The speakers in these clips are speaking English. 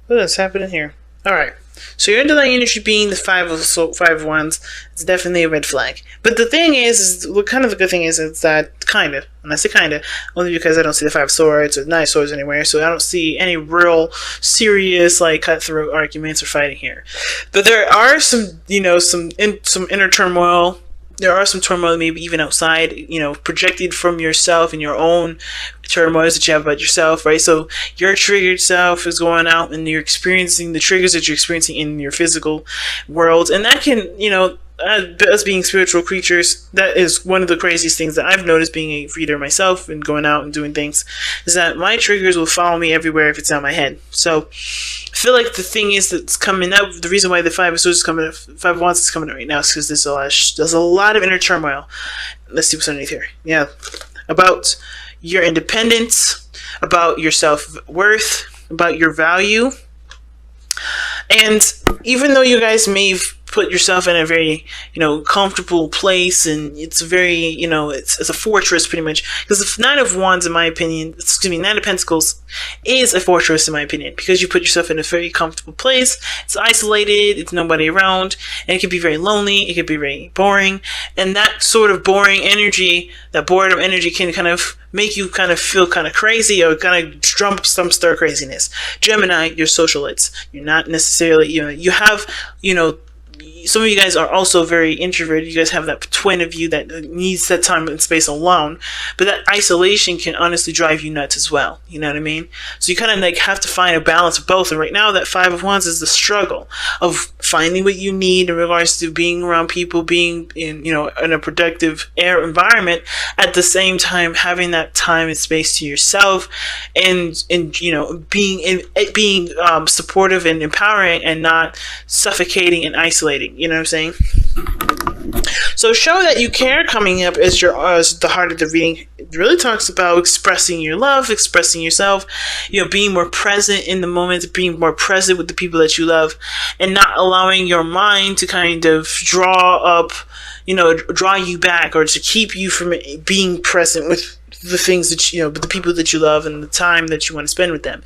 What is happening here? Alright. So your underlying energy being the five of wands, it's definitely a red flag. But the thing is what kind of the good thing is that kind of, and I say kind of, only because I don't see the 5 swords or 9 swords anywhere, so I don't see any real serious like cutthroat arguments or fighting here. But there are some, some inner turmoil. There are some turmoil, maybe even outside, projected from yourself and your own turmoils that you have about yourself, right? So your triggered self is going out and you're experiencing the triggers that you're experiencing in your physical world. And that can, us being spiritual creatures, that is one of the craziest things that I've noticed being a reader myself and going out and doing things, is that my triggers will follow me everywhere if it's out my head. So I feel like the thing is that's coming up, the reason why the 5 of Swords is coming up, 5 of Wands is coming up right now is because there's a lot of inner turmoil. Let's see what's underneath here. Yeah. About your independence, about your self-worth, about your value. And even though you guys may have put yourself in a very, comfortable place, and it's very, it's a fortress pretty much, because the 9 of Wands, in my opinion, 9 of Pentacles is a fortress in my opinion, because you put yourself in a very comfortable place. It's isolated, it's nobody around, and it can be very lonely, it can be very boring, and that sort of boring energy, that boredom energy, can kind of make you kind of feel kind of crazy, or kind of drum up some stir craziness. Gemini, you're socialites. You're not necessarily, you have, some of you guys are also very introverted. You guys have that twin of you that needs that time and space alone. But that isolation can honestly drive you nuts as well. You know what I mean? So you kind of have to find a balance of both. And right now, that 5 of Wands is the struggle of finding what you need in regards to being around people, being in, in a productive air environment, at the same time having that time and space to yourself, and being supportive and empowering, and not suffocating and isolating. You know what I'm saying? So show that you care coming up as the heart of the reading. It really talks about expressing your love, expressing yourself, being more present in the moment, being more present with the people that you love, and not allowing your mind to kind of draw you back, or to keep you from being present with the things that with the people that you love and the time that you want to spend with them.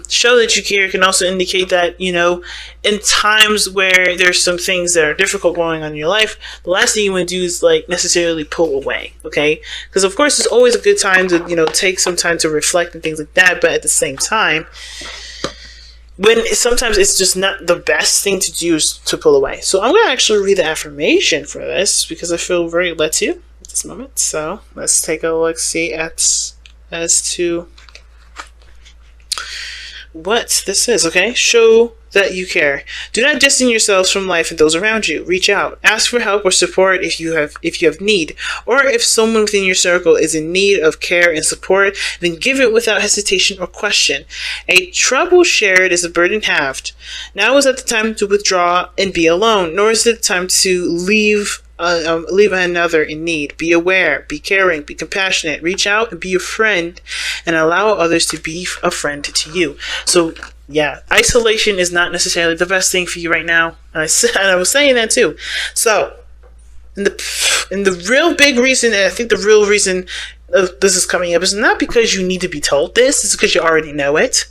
Show that you care can also indicate that, in times where there's some things that are difficult going on in your life, the last thing you want to do is necessarily pull away, okay? Because of course it's always a good time to, take some time to reflect and things like that, but at the same time, sometimes it's just not the best thing to do is to pull away. So I'm going to actually read the affirmation for this, because I feel very led to at this moment. So let's take a look, see as to what this is, okay? Show that you care. Do not distance yourselves from life and those around you. Reach out. Ask for help or support if you have need, or if someone within your circle is in need of care and support, then give it without hesitation or question. A trouble shared is a burden halved. Now is not the time to withdraw and be alone, nor is it the time to leave another in need. Be aware, be caring, be compassionate, reach out and be a friend, and allow others to be a friend to you. So yeah, isolation is not necessarily the best thing for you right now, and I was saying that too. So and the real big reason, and I think the real reason this is coming up, is not because you need to be told this, it's because you already know it.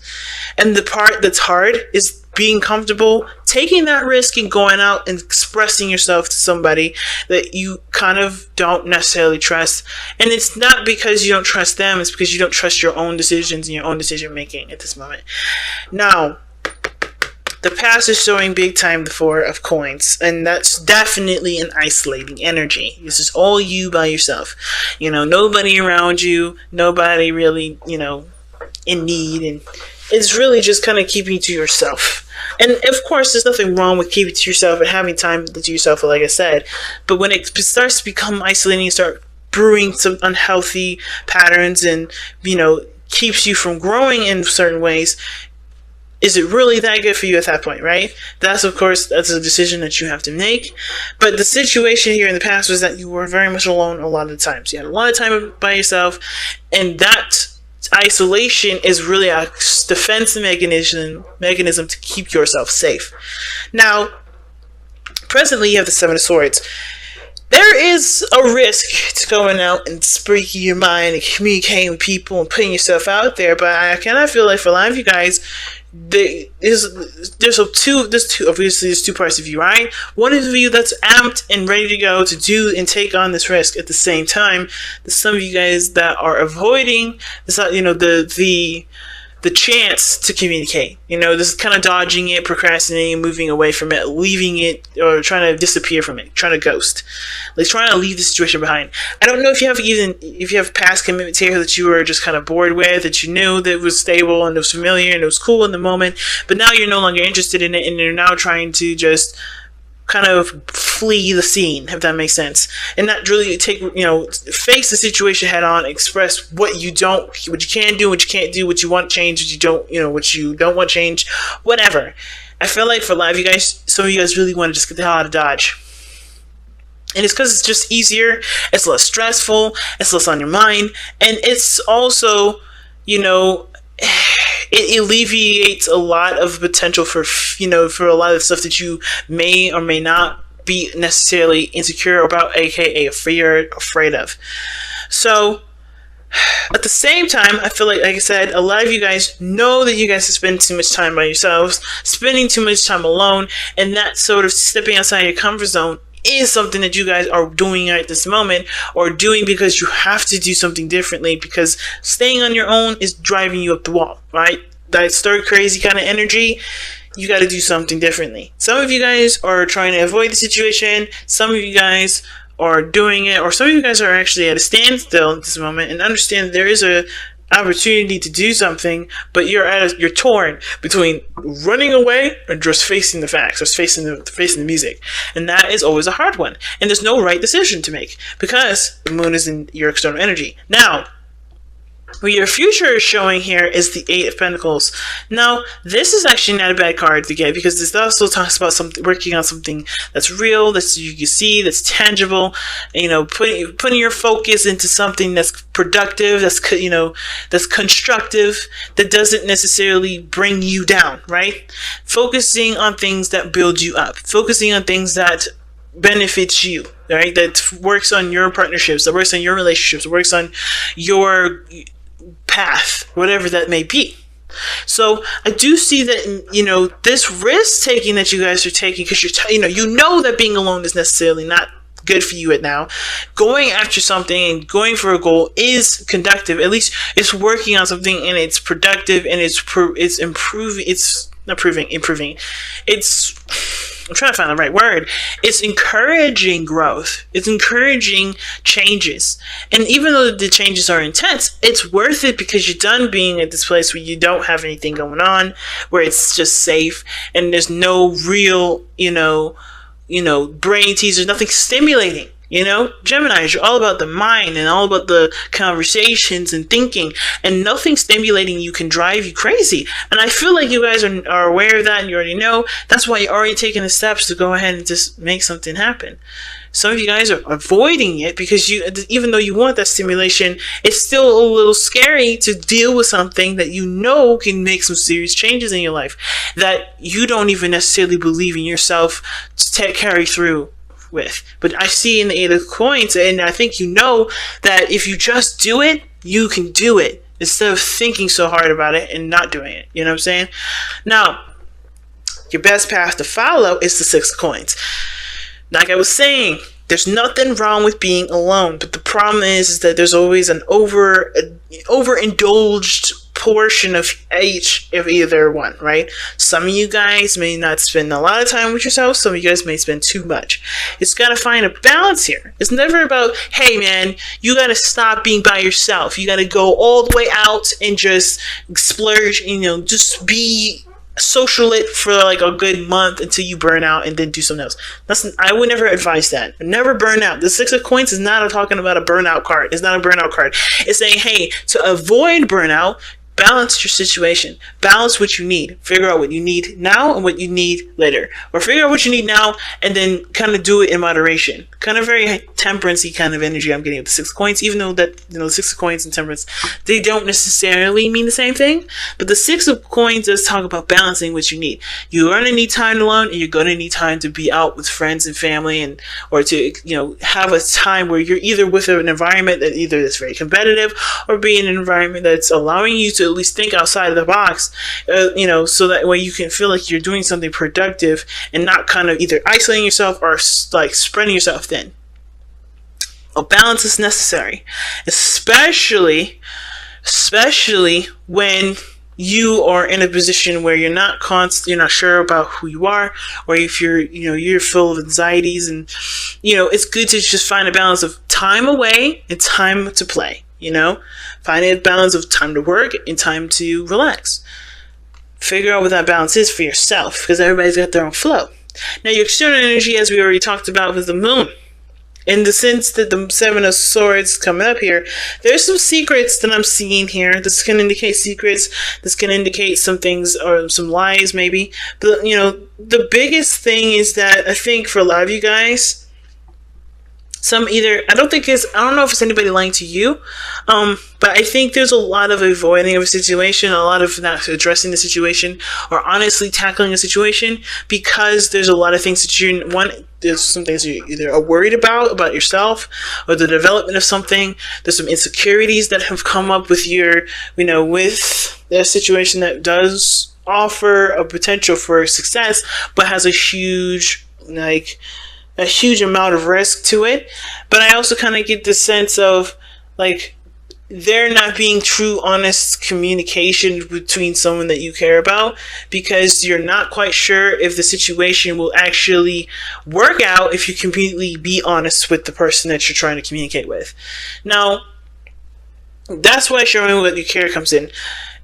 And the part that's hard is being comfortable taking that risk and going out and expressing yourself to somebody that you kind of don't necessarily trust. And it's not because you don't trust them, it's because you don't trust your own decisions and your own decision making at this moment. Now, the past is showing big time the 4 of Coins, and that's definitely an isolating energy. This is all you by yourself. Nobody around you, nobody really, in need, and it's really just kind of keeping to yourself. And of course, there's nothing wrong with keeping to yourself and having time to yourself, like I said. But when it starts to become isolating, you start brewing some unhealthy patterns, and keeps you from growing in certain ways. Is it really that good for you at that point, right? That's a decision that you have to make. But the situation here in the past was that you were very much alone a lot of the times. You had a lot of time by yourself, and that isolation is really a defense mechanism to keep yourself safe. Now, presently you have the 7 of Swords. There is a risk to going out and speaking your mind and communicating with people and putting yourself out there, but I kind of feel like for a lot of you guys, there's two parts of you, right? One of you that's amped and ready to go to do and take on this risk. At the same time, there's some of you guys that are avoiding the chance to communicate. This is kind of dodging it, procrastinating, moving away from it, leaving it, or trying to disappear from it, trying to ghost, like trying to leave the situation behind. I don't know if you have past commitments here that you were just kind of bored with, that you knew that was stable and it was familiar and it was cool in the moment, but now you're no longer interested in it, and you're now trying to just kind of flee the scene, if that makes sense, and not really face the situation head on, express what you can do, what you can't do, what you want to change, what you don't want to change, whatever. I feel like for a lot of you guys, some of you guys really want to just get the hell out of Dodge. And it's because it's just easier, it's less stressful, it's less on your mind, and it's also, it alleviates a lot of potential for a lot of stuff that you may or may not be necessarily insecure about, aka afraid of. So at the same time, I feel like I said, a lot of you guys know that you guys spend too much time by yourselves, spending too much time alone, and that sort of stepping outside your comfort zone is something that you guys are doing at this moment, or doing because you have to do something differently, because staying on your own is driving you up the wall, right? That stir crazy kind of energy, you got to do something differently. Some of you guys are trying to avoid the situation, some of you guys are doing it, or some of you guys are actually at a standstill at this moment and understand there is a opportunity to do something, but you're torn between running away or just facing the facts, or facing the music, and that is always a hard one. And there's no right decision to make because the moon is in your external energy. Now, what your future is showing here is the Eight of Pentacles. Now, this is actually not a bad card to get, because this also talks about working on something that's real, that you can see, that's tangible. Putting your focus into something that's productive, that's constructive, that doesn't necessarily bring you down, right? Focusing on things that build you up, focusing on things that benefits you, right? That works on your partnerships, that works on your relationships, that works on your path, whatever that may be. So I do see that this risk taking that you guys are taking, because you know that being alone is necessarily not good for you right now. Going after something and going for a goal is conductive. At least it's working on something, and it's productive, and it's improving. It's not improving. I'm trying to find the right word. It's encouraging growth. It's encouraging changes. And even though the changes are intense, it's worth it, because you're done being at this place where you don't have anything going on, where it's just safe and there's no real, brain teasers, nothing stimulating. Geminis, you're all about the mind and all about the conversations and thinking, and nothing stimulating you can drive you crazy. And I feel like you guys are aware of that, and you already know. That's why you're already taking the steps to go ahead and just make something happen. Some of you guys are avoiding it because even though you want that stimulation, it's still a little scary to deal with something that can make some serious changes in your life, that you don't even necessarily believe in yourself to carry through with. But I see in the Eight of Coins, and I think that if you just do it, you can do it, instead of thinking so hard about it and not doing it. You know what I'm saying? Now, your best path to follow is the Six of Coins. Like I was saying, there's nothing wrong with being alone, but the problem is that there's always an overindulged portion of each of either one, right? Some of you guys may not spend a lot of time with yourself. Some of you guys may spend too much. It's got to find a balance here. It's never about, hey man, you got to stop being by yourself. You got to go all the way out and just splurge, just be socialite for like a good month until you burn out, and then do something else. I would never advise that. Never burn out. The Six of Coins is not talking about a burnout card. It's not a burnout card. It's saying, hey, to avoid burnout, balance your situation. Balance what you need. Figure out what you need now and what you need later. Or figure out what you need now and then kind of do it in moderation. Kind of very temperance-y kind of energy I'm getting with the Six of Coins, even though that, the Six of Coins and temperance, they don't necessarily mean the same thing. But the Six of Coins does talk about balancing what you need. You're going to need time alone, and you're going to need time to be out with friends and family, or to, have a time where you're either with an environment that either is very competitive, or be in an environment that's allowing you to to at least think outside of the box, so that way you can feel like you're doing something productive and not kind of either isolating yourself or like spreading yourself thin. A balance is necessary, especially when you are in a position where you're not sure about who you are, or if you're full of anxieties, and it's good to just find a balance of time away and time to play. Find a balance of time to work and time to relax. Figure out what that balance is for yourself, because everybody's got their own flow. Now, your external energy, as we already talked about, was the moon. In the sense that the Seven of Swords coming up here, there's some secrets that I'm seeing here. This can indicate secrets. This can indicate some things or some lies, maybe. But, the biggest thing is that I think for a lot of you guys, I don't know if it's anybody lying to you, but I think there's a lot of avoiding of a situation, a lot of not addressing the situation, or honestly tackling a situation, because there's a lot of things that there's some things you either are worried about yourself, or the development of something. There's some insecurities that have come up with with the situation that does offer a potential for success, but has a huge amount of risk to it. But I also kind of get the sense of there not being true, honest communication between someone that you care about, because you're not quite sure if the situation will actually work out if you completely be honest with the person that you're trying to communicate with. Now, that's why showing what you care comes in.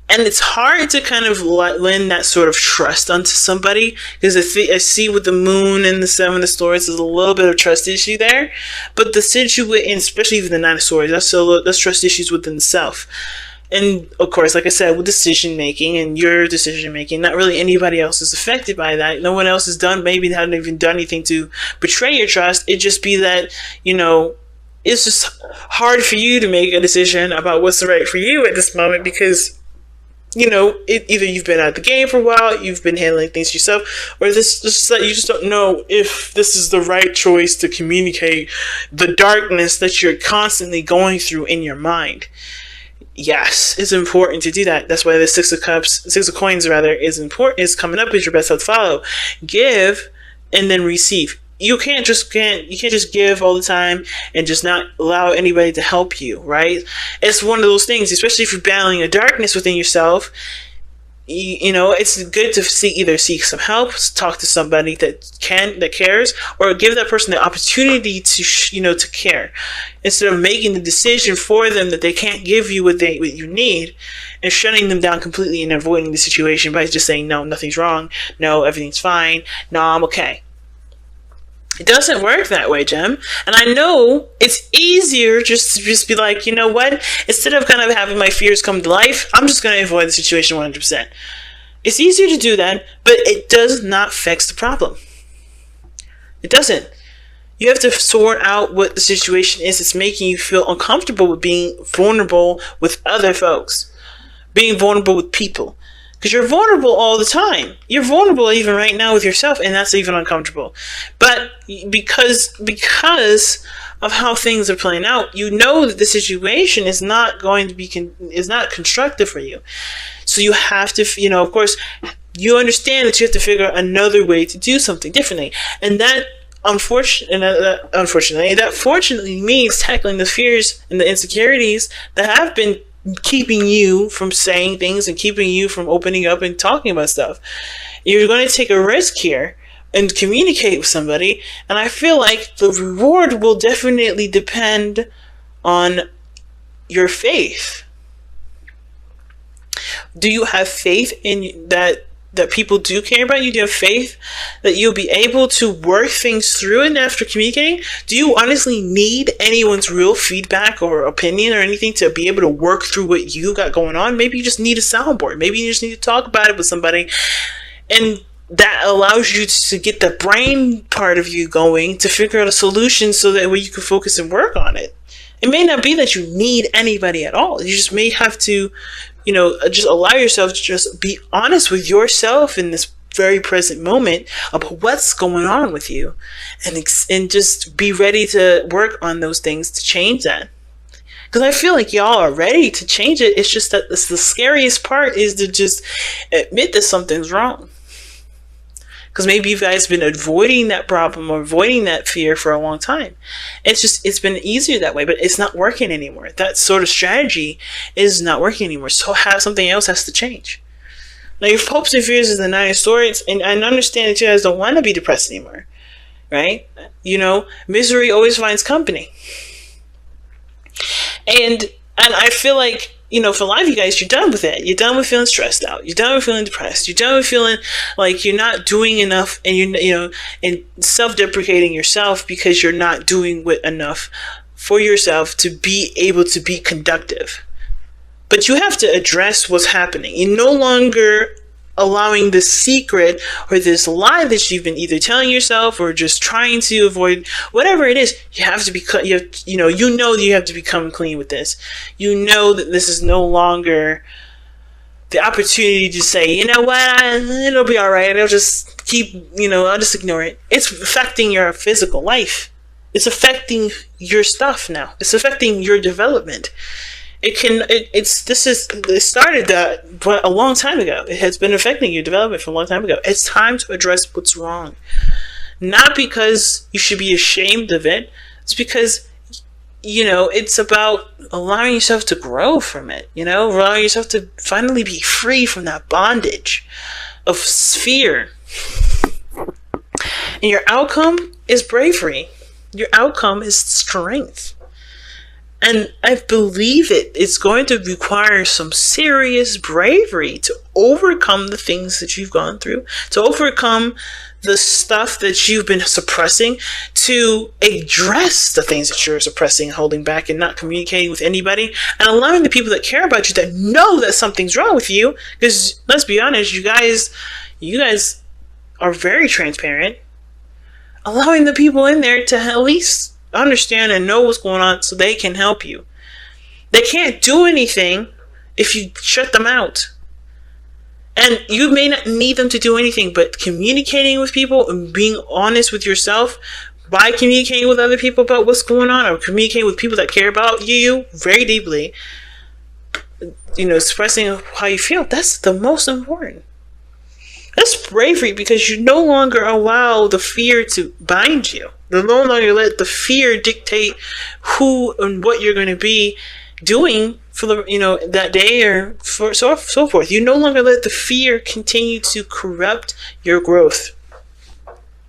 And it's hard to kind of lend that sort of trust onto somebody, because I see with the moon and the Seven of Swords, there's a little bit of trust issue there. But the situation, especially even the Nine of Swords, that's trust issues within the self. And of course, like I said, with decision making and your decision making, not really anybody else is affected by that. No one else has hadn't even done anything to betray your trust. It'd just be that, it's just hard for you to make a decision about what's right for you at this moment, because either you've been out of the game for a while, you've been handling things yourself, or you just don't know if this is the right choice to communicate the darkness that you're constantly going through in your mind. Yes, it's important to do that. That's why the Six of Coins is coming up as your best help to follow. Give and then receive. You can't just give all the time and just not allow anybody to help you, right? It's one of those things, especially if you're battling a darkness within yourself. It's good to seek some help, talk to somebody that cares, or give that person the opportunity to care, instead of making the decision for them that they can't give you what you need, and shutting them down completely and avoiding the situation by just saying, no, nothing's wrong, no, everything's fine, no, I'm okay. It doesn't work that way, Gem. And I know it's easier just to be like, you know what? Instead of kind of having my fears come to life, I'm just going to avoid the situation 100%. It's easier to do that, but it does not fix the problem. It doesn't. You have to sort out what the situation is that's making you feel uncomfortable with being vulnerable with other folks, being vulnerable with people. Because you're vulnerable all the time. You're vulnerable even right now with yourself, and that's even uncomfortable. But because of how things are playing out, that the situation is not going to be is not constructive for you. So you have to, of course, you understand that you have to figure out another way to do something differently, and that fortunately means tackling the fears and the insecurities that have been keeping you from saying things and keeping you from opening up and talking about stuff. You're going to take a risk here and communicate with somebody, and I feel like the reward will definitely depend on your faith. Do you have faith in that people do care about you? Do you have faith that you'll be able to work things through and after communicating? Do you honestly need anyone's real feedback or opinion or anything to be able to work through what you got going on? Maybe you just need a soundboard. Maybe you just need to talk about it with somebody, and that allows you to get the brain part of you going to figure out a solution so that way you can focus and work on it. It may not be that you need anybody at all. You just may have to just allow yourself to just be honest with yourself in this very present moment about what's going on with you, and just be ready to work on those things to change that. Because I feel like y'all are ready to change it. It's just that the scariest part is to just admit that something's wrong. Because maybe you guys have been avoiding that problem or avoiding that fear for a long time. It's been easier that way, but it's not working anymore. That sort of strategy is not working anymore. So something else has to change. Now, your hopes and fears is the 9 of Swords, and I understand that you guys don't want to be depressed anymore, right? Misery always finds company. And I feel like, for a lot of you guys, you're done with it. You're done with feeling stressed out. You're done with feeling depressed. You're done with feeling like you're not doing enough, and and self-deprecating yourself because you're not doing enough for yourself to be able to be conductive. But you have to address what's happening. You're no longer allowing this secret or this lie that you've been either telling yourself or just trying to avoid, whatever it is. You have to you have to become clean with this. You know that this is no longer the opportunity to say, you know what, it'll be all right. I'll just I'll just ignore it. It's affecting your physical life. It's affecting your stuff now. It's affecting your development. It started that a long time ago. It has been affecting your development for a long time ago. It's time to address what's wrong. Not because you should be ashamed of it. It's because, it's about allowing yourself to grow from it. Allowing yourself to finally be free from that bondage of fear. And your outcome is bravery. Your outcome is strength. And I believe it's going to require some serious bravery to overcome the things that you've gone through, to overcome the stuff that you've been suppressing, to address the things that you're suppressing, holding back, and not communicating with anybody, and allowing the people that care about you, that know that something's wrong with you. Because let's be honest, you guys are very transparent. Allowing the people in there to at least understand and know what's going on so they can help you. They can't do anything if you shut them out. And you may not need them to do anything, but communicating with people and being honest with yourself by communicating with other people about what's going on, or communicating with people that care about you very deeply, expressing how you feel, that's the most important. That's bravery, because you no longer allow the fear to bind you. You no longer let the fear dictate who and what you're going to be doing for that day or so forth. You no longer let the fear continue to corrupt your growth.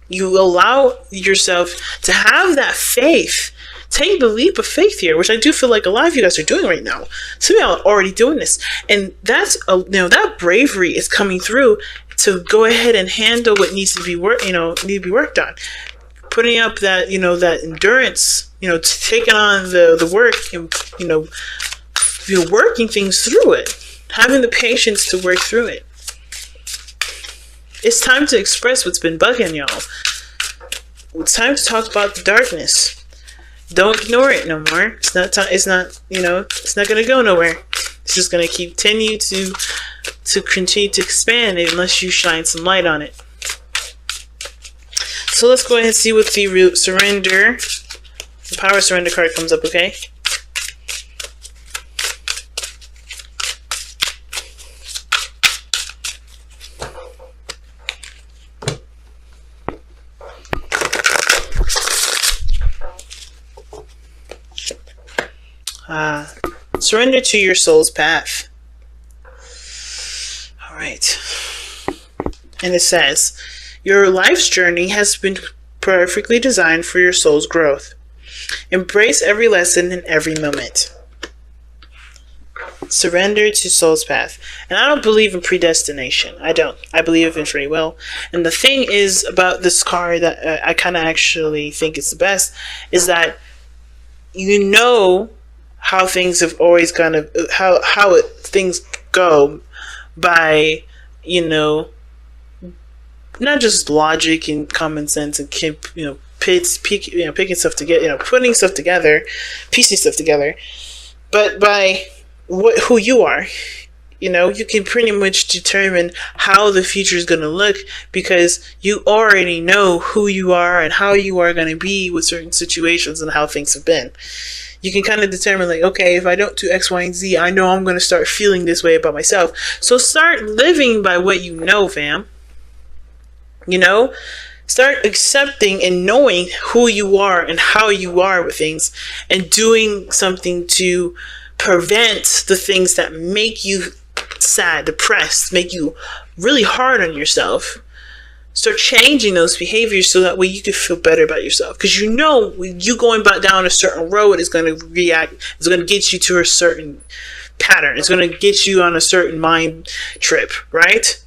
You allow yourself to have that faith. Take the leap of faith here, which I do feel like a lot of you guys are doing right now. Some of y'all are already doing this, and that's that bravery is coming through to go ahead and handle what needs to be worked on. Putting up that that endurance, taking on the work, and working things through it, having the patience to work through it. It's time to express what's been bugging y'all. It's time to talk about the darkness. Don't ignore it no more. It's not going to go nowhere. It's just going to continue to expand unless you shine some light on it. So let's go ahead and see what the surrender, the power surrender card comes up, okay? Surrender to your soul's path. All right. And it says, your life's journey has been perfectly designed for your soul's growth. Embrace every lesson in every moment. Surrender to soul's path. And I don't believe in predestination. I don't. I believe in free will. And the thing is about this card that I kind of actually think is the best is that how things have always kind of things go by not just logic and common sense and picking stuff together, putting stuff together, piecing stuff together, but by who you are. You can pretty much determine how the future is going to look because you already know who you are and how you are going to be with certain situations and how things have been. you can kind of determine, like, okay, if I don't do X, Y, and Z, I know I'm going to start feeling this way about myself. So start living by what you know, fam. You know? Start accepting and knowing who you are and how you are with things, and doing something to prevent the things that make you sad, depressed, make you really hard on yourself. Start changing those behaviors so that way you can feel better about yourself. Because you know, you going back down a certain road is going to it's going to get you to a certain pattern. It's going to get you on a certain mind trip, right?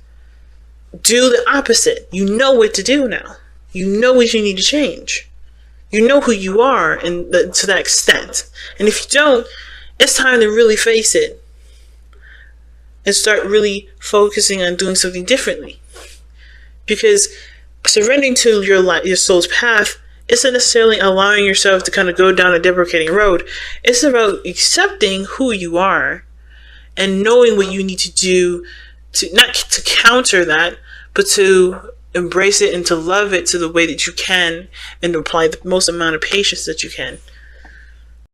Do the opposite. You know what to do now. You know what you need to change. You know who you are, and to that extent. And if you don't, it's time to really face it and start really focusing on doing something differently. Because surrendering to your soul's path isn't necessarily allowing yourself to kind of go down a deprecating road. It's about accepting who you are and knowing what you need to do to, not to counter that, but to embrace it and to love it to the way that you can, and to apply the most amount of patience that you can.